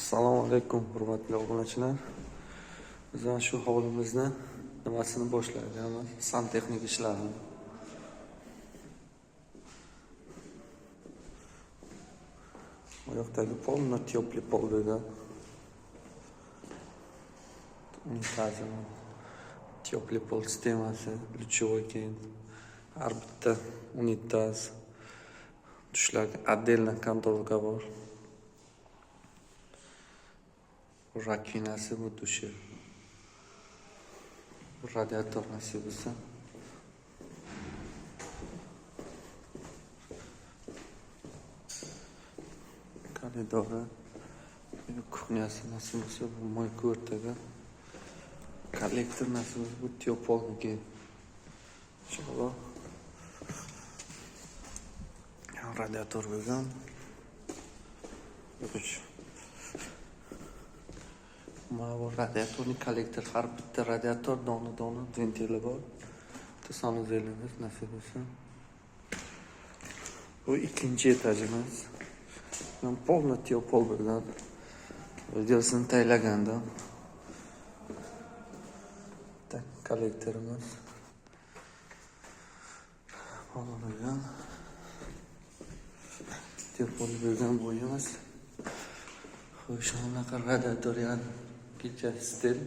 Assalomu alaykum, hurmatli obunachilar. Biz mana shu hovlimizni nimasini boshlayapmiz? Santexnik ishlarini. Bu yoqdagi polni tepli pol bo'lgan. Unitazim. Tepli pol sistemasi, ключевой keyin har bitta unitaz tushlarga отдельно kontrolka bor. Rakvinasi bu dushi. Radiator nasibisi. Koridori. Kuxnyasi nasibisi bu moyka o'rtaga. Kollektor nasibisi bu tepolniki. Inshaalloh. Radiator bo'lgan. Mana bu radiatorning kollektor, har bitta radiator dona ventili bor. Sanuzeyimiz nasibisi. Bu ikkinchi etajimiz. Men polniy pol bo'lgan. Videosini tayyorlaganda. Tak kollektorimiz. Bo'lgan. Tepol bo'lgan bo'yimiz. Xo'sh, shunaqa radiator yani kecha stil.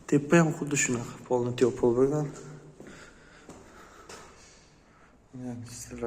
Tepa ham xuddi shunaqa polni tepol bo'lgan. Yani stil